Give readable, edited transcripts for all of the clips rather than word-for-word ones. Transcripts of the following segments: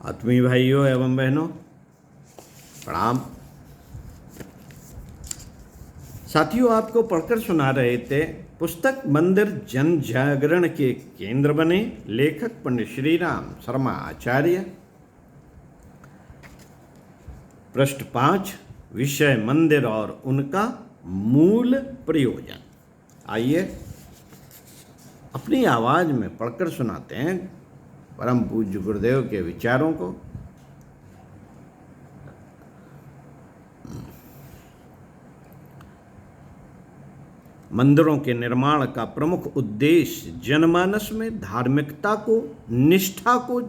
आत्मीय भाइयों एवं बहनों, प्रणाम। साथियों, आपको पढ़कर सुना रहे थे पुस्तक मंदिर जन जागरण के केंद्र बने, लेखक पंडित श्री राम शर्मा आचार्य। पृष्ठ 5, विषय मंदिर और उनका मूल प्रयोजन। आइए अपनी आवाज में पढ़कर सुनाते हैं परम पूज्य गुरुदेव के विचारों को। मंदिरों के निर्माण का प्रमुख उद्देश्य जनमानस में धार्मिकता को, निष्ठा को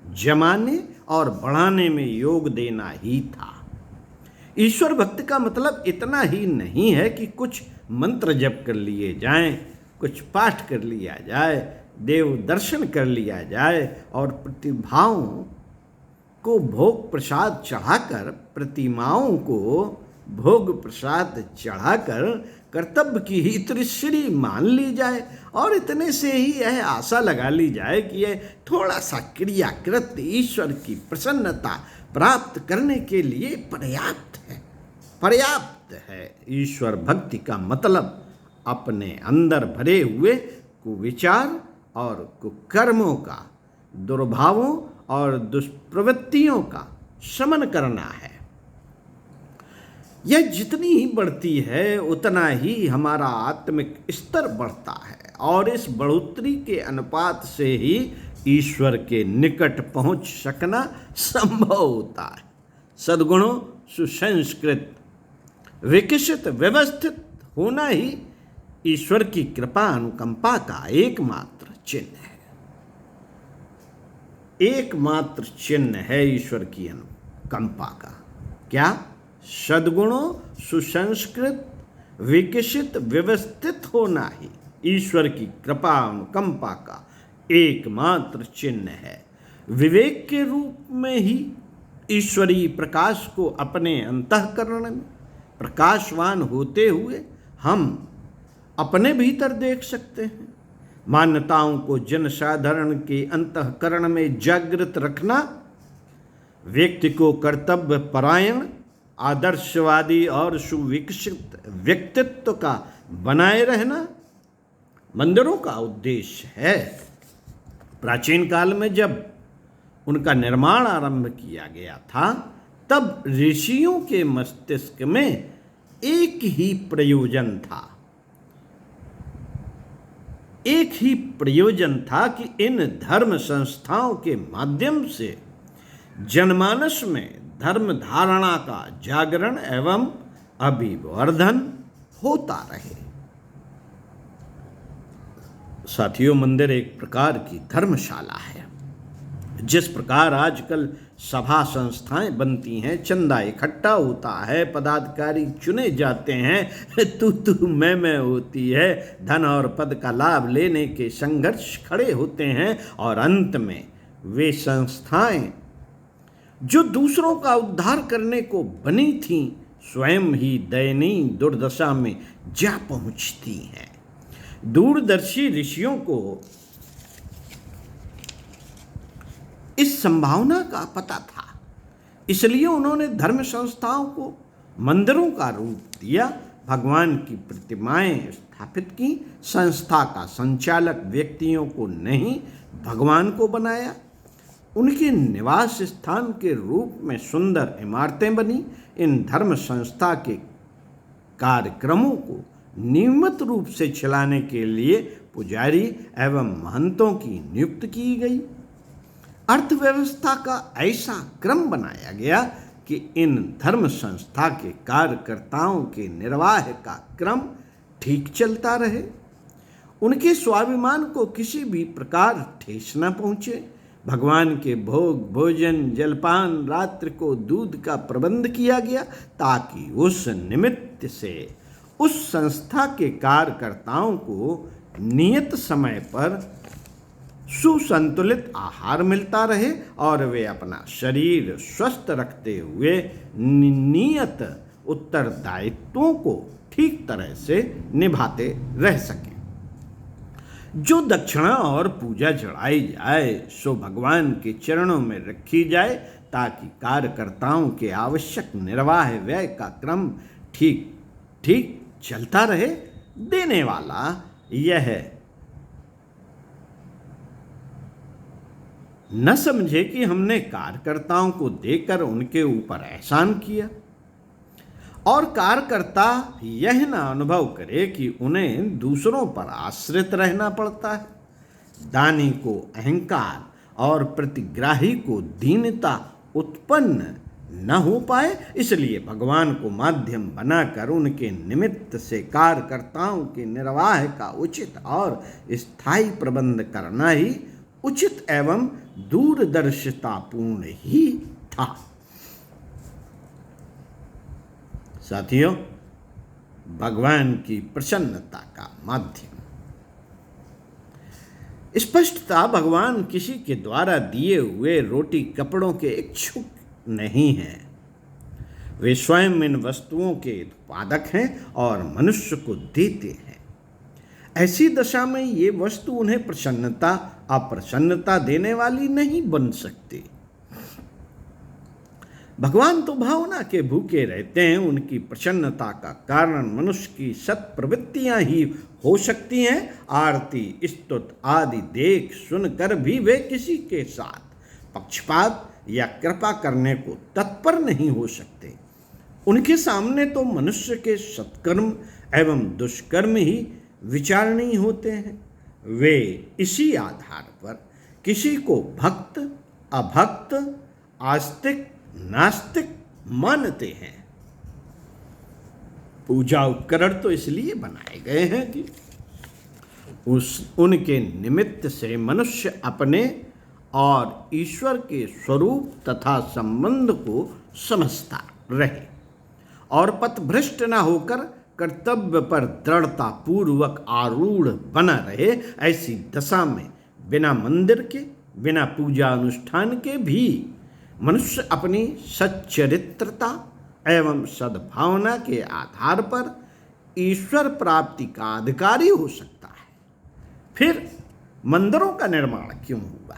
जमाने और बढ़ाने में योग देना ही था। ईश्वर भक्ति का मतलब इतना ही नहीं है कि कुछ मंत्र जप कर लिए जाएं, कुछ पाठ कर लिया जाए, देव दर्शन कर लिया जाए और प्रतिभाओं को भोग प्रसाद चढ़ाकर, प्रतिमाओं को भोग प्रसाद चढ़ाकर कर्तव्य की ही त्रिश्री मान ली जाए और इतने से ही यह आशा लगा ली जाए कि यह थोड़ा सा क्रियाकृत ईश्वर की प्रसन्नता प्राप्त करने के लिए पर्याप्त है। ईश्वर भक्ति का मतलब अपने अंदर भरे हुए कुविचार और कुकर्मों का, दुर्भावों और दुष्प्रवृत्तियों का शमन करना है। यह जितनी ही बढ़ती है उतना ही हमारा आत्मिक स्तर बढ़ता है और इस बढ़ोतरी के अनुपात से ही ईश्वर के निकट पहुंच सकना संभव होता है। सद्गुणों, सुसंस्कृत, विकसित, व्यवस्थित होना ही ईश्वर की कृपा अनुकंपा का एकमात्र चिन्ह है। एकमात्र चिन्ह है ईश्वर की अनुकंपा का। क्या? सद्गुणों, सुसंस्कृत, विकसित, व्यवस्थित होना ही ईश्वर की कृपा अनुकंपा का एकमात्र चिन्ह है। विवेक के रूप में ही ईश्वरीय प्रकाश को अपने अंतःकरण में प्रकाशवान होते हुए हम अपने भीतर देख सकते हैं। मान्यताओं को जनसाधारण के अंतःकरण में जागृत रखना, व्यक्ति को कर्तव्य परायण, आदर्शवादी और सुविकसित व्यक्तित्व का बनाए रहना मंदिरों का उद्देश्य है। प्राचीन काल में जब उनका निर्माण आरंभ किया गया था, तब ऋषियों के मस्तिष्क में एक ही प्रयोजन था। एक ही प्रयोजन था कि इन धर्म संस्थाओं के माध्यम से जनमानस में धर्म धारणा का जागरण एवं अभिवर्धन होता रहे। साथियों, मंदिर एक प्रकार की धर्मशाला है। जिस प्रकार आजकल सभा संस्थाएं बनती हैं, चंदा इकट्ठा होता है, पदाधिकारी चुने जाते हैं, तू मैं होती है, धन और पद का लाभ लेने के संघर्ष खड़े होते हैं और अंत में वे संस्थाएं जो दूसरों का उद्धार करने को बनी थीं, स्वयं ही दयनीय दुर्दशा में जा पहुंचती हैं। दूरदर्शी ऋषियों को इस संभावना का पता था, इसलिए उन्होंने धर्म संस्थाओं को मंदिरों का रूप दिया, भगवान की प्रतिमाएं स्थापित की, संस्था का संचालक व्यक्तियों को नहीं भगवान को बनाया। उनके निवास स्थान के रूप में सुंदर इमारतें बनी। इन धर्म संस्था के कार्यक्रमों को नियमित रूप से चलाने के लिए पुजारी एवं महंतों की नियुक्ति की गई। अर्थव्यवस्था का ऐसा क्रम बनाया गया कि इन धर्म संस्था के कार्यकर्ताओं के निर्वाह का क्रम ठीक चलता रहे, उनके स्वाभिमान को किसी भी प्रकार ठेस न पहुंचे। भगवान के भोग, भोजन, जलपान, रात्रि को दूध का प्रबंध किया गया ताकि उस निमित्त से उस संस्था के कार्यकर्ताओं को नियत समय पर सुसंतुलित आहार मिलता रहे और वे अपना शरीर स्वस्थ रखते हुए नियत उत्तरदायित्वों को ठीक तरह से निभाते रह सकें। जो दक्षिणा और पूजा चढ़ाई जाए सो भगवान के चरणों में रखी जाए, ताकि कार्यकर्ताओं के आवश्यक निर्वाह व्यय का क्रम ठीक ठीक चलता रहे। देने वाला यह न समझे कि हमने कार्यकर्ताओं को देकर उनके ऊपर एहसान किया, और कार्यकर्ता यह न अनुभव करे कि उन्हें दूसरों पर आश्रित रहना पड़ता है। दानी को अहंकार और प्रतिग्राही को दीनता उत्पन्न न हो पाए, इसलिए भगवान को माध्यम बनाकर उनके निमित्त से कार्यकर्ताओं के निर्वाह का उचित और स्थायी प्रबंध करना ही उचित एवं दूरदर्शितापूर्ण ही था। साथियों, भगवान की प्रसन्नता का माध्यम। स्पष्टता भगवान किसी के द्वारा दिए हुए रोटी कपड़ों के इच्छुक नहीं हैं। वे स्वयं इन वस्तुओं के उत्पादक हैं और मनुष्य को देते हैं। ऐसी दशा में ये वस्तु उन्हें प्रसन्नता अप्रसन्नता देने वाली नहीं बन सकती। भगवान तो भावना के भूखे रहते हैं। उनकी प्रसन्नता का कारण मनुष्य की सत प्रवृत्तियां ही हो सकती हैं। आरती स्तुति आदि देख सुनकर भी वे किसी के साथ पक्षपात या कृपा करने को तत्पर नहीं हो सकते। उनके सामने तो मनुष्य के सत्कर्म एवं दुष्कर्म ही विचारणीय होते हैं। वे इसी आधार पर किसी को भक्त अभक्त आस्तिक नास्तिक मानते हैं। पूजा उपकरण तो इसलिए बनाए गए हैं कि उनके निमित्त से मनुष्य अपने और ईश्वर के स्वरूप तथा संबंध को समझता रहे और पथभ्रष्ट न होकर कर्तव्य पर दृढ़ता पूर्वक आरूढ़ बना रहे। ऐसी दशा में बिना मंदिर के बिना पूजा अनुष्ठान के भी मनुष्य अपनी सच्चरित्रता एवं सद्भावना के आधार पर ईश्वर प्राप्ति का अधिकारी हो सकता है। फिर मंदिरों का निर्माण क्यों हुआ?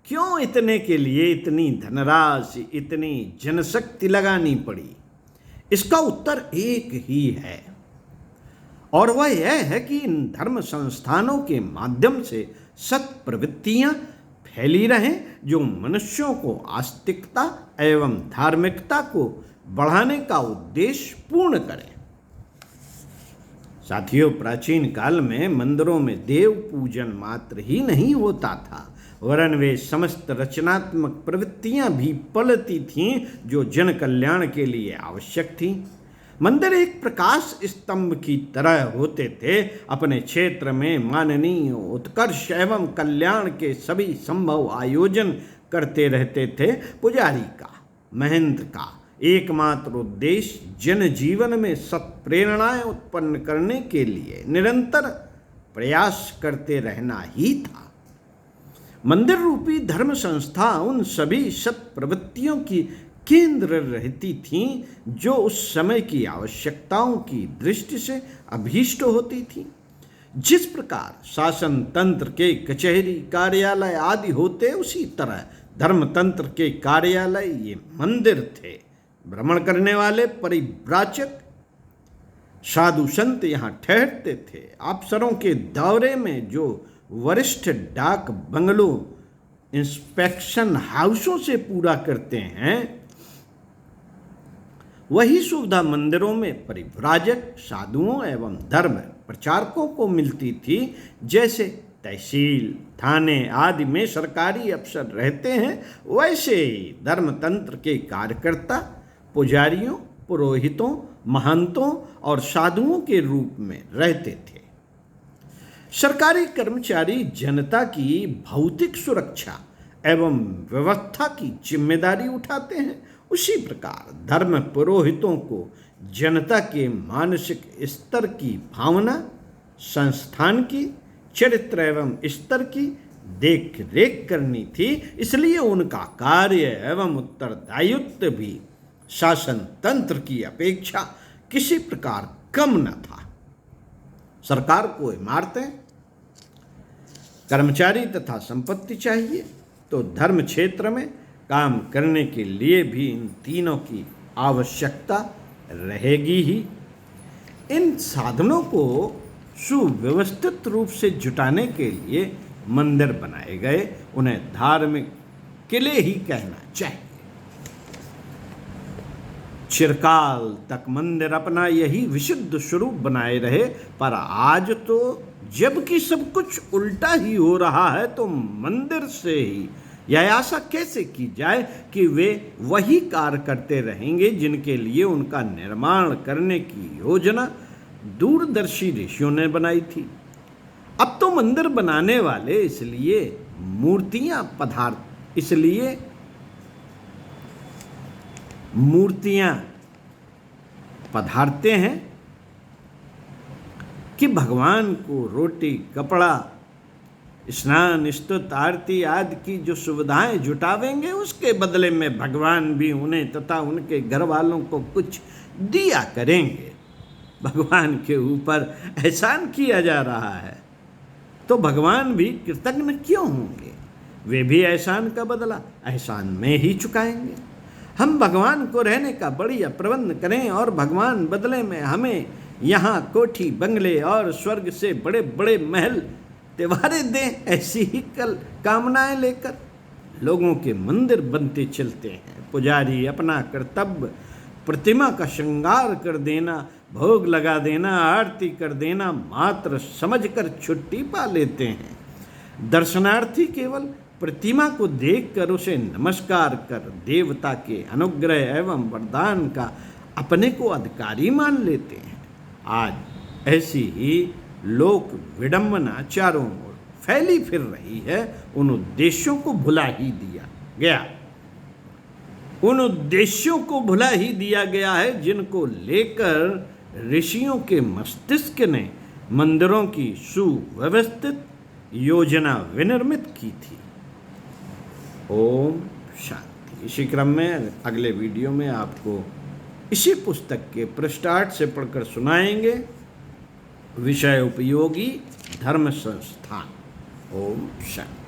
क्यों इतने के लिए इतनी धनराशि इतनी जनशक्ति लगानी पड़ी? इसका उत्तर एक ही है, और वह यह है कि इन धर्म संस्थानों के माध्यम से सत प्रवृत्तियां फैली रहें जो मनुष्यों को आस्तिकता एवं धार्मिकता को बढ़ाने का उद्देश्य पूर्ण करें। साथियों, प्राचीन काल में मंदिरों में देव पूजन मात्र ही नहीं होता था, वरन वे समस्त रचनात्मक प्रवृत्तियां भी पलती थीं जो जन कल्याण के लिए आवश्यक थीं। मंदिर एक प्रकाश स्तंभ की तरह होते थे। अपने क्षेत्र में माननीय उत्कर्ष एवं कल्याण के सभी संभव आयोजन करते रहते थे। पुजारी का महंत का एकमात्र उद्देश्य जन जीवन में सत्प्रेरणाएं उत्पन्न करने के लिए निरंतर प्रयास करते रहना ही था। मंदिर रूपी धर्म संस्था उन सभी सत प्रवृत्तियों की केंद्र रहती थीं जो उस समय की आवश्यकताओं की दृष्टि से अभीष्ट होती थीं। जिस प्रकार शासन तंत्र के कचहरी कार्यालय आदि होते, उसी तरह धर्म तंत्र के कार्यालय ये मंदिर थे। भ्रमण करने वाले परिव्राजक साधु संत यहाँ ठहरते थे। अफसरों के दौरे में जो वरिष्ठ डाक बंगलों इंस्पेक्शन हाउसों से पूरा करते हैं, वही सुविधा मंदिरों में परिव्राजक साधुओं एवं धर्म प्रचारकों को मिलती थी। जैसे तहसील थाने आदि में सरकारी अफसर रहते हैं, वैसे ही धर्मतंत्र के कार्यकर्ता पुजारियों पुरोहितों महंतों और साधुओं के रूप में रहते थे। सरकारी कर्मचारी जनता की भौतिक सुरक्षा एवं व्यवस्था की जिम्मेदारी उठाते हैं। उसी प्रकार धर्म पुरोहितों को जनता के मानसिक स्तर की भावना, संस्थान की चरित्र एवं स्तर की देख रेख करनी थी। इसलिए उनका कार्य एवं उत्तरदायित्व भी शासन तंत्र की अपेक्षा किसी प्रकार कम न था। सरकार को इमारतें, कर्मचारी तथा संपत्ति चाहिए, तो धर्म क्षेत्र में काम करने के लिए भी इन तीनों की आवश्यकता रहेगी ही। इन साधनों को सुव्यवस्थित रूप से जुटाने के लिए मंदिर बनाए गए। उन्हें धार्मिक किले ही कहना चाहिए। चिरकाल तक मंदिर अपना यही विशुद्ध स्वरूप बनाए रहे, पर आज तो जबकि सब कुछ उल्टा ही हो रहा है, तो मंदिर से ही यह आशा कैसे की जाए कि वे वही कार्य करते रहेंगे जिनके लिए उनका निर्माण करने की योजना दूरदर्शी ऋषियों ने बनाई थी। अब तो मंदिर बनाने वाले इसलिए मूर्तियां पधारते हैं कि भगवान को रोटी, कपड़ा, स्नान, स्तुति, आरती आदि की जो सुविधाएं जुटावेंगे, उसके बदले में भगवान भी उन्हें तथा उनके घर वालों को कुछ दिया करेंगे। भगवान के ऊपर एहसान किया जा रहा है, तो भगवान भी कृतज्ञ क्यों होंगे? वे भी एहसान का बदला एहसान में ही चुकाएंगे। हम भगवान को रहने का बढ़िया प्रबंध करें और भगवान बदले में हमें यहाँ कोठी, बंगले और स्वर्ग से बड़े बड़े महल, त्योहारें दें। ऐसी ही कामनाएं लेकर लोगों के मंदिर बनते चलते हैं। पुजारी अपना कर्तव्य प्रतिमा का श्रृंगार कर देना, भोग लगा देना, आरती कर देना मात्र समझकर छुट्टी पा लेते हैं। दर्शनार्थी केवल प्रतिमा को देखकर उसे नमस्कार कर देवता के अनुग्रह एवं वरदान का अपने को अधिकारी मान लेते हैं। आज ऐसी ही लोक विडंबना चारों ओर फैली फिर रही है। उन उद्देश्यों को भुला ही दिया गया है जिनको लेकर ऋषियों के मस्तिष्क ने मंदिरों की सुव्यवस्थित योजना विनिर्मित की थी। ओम शांति। इसी क्रम में अगले वीडियो में आपको इसी पुस्तक के पृष्ठ 8 से पढ़कर सुनाएंगे। विषय उपयोगी धर्म संस्थान। ओम शांति।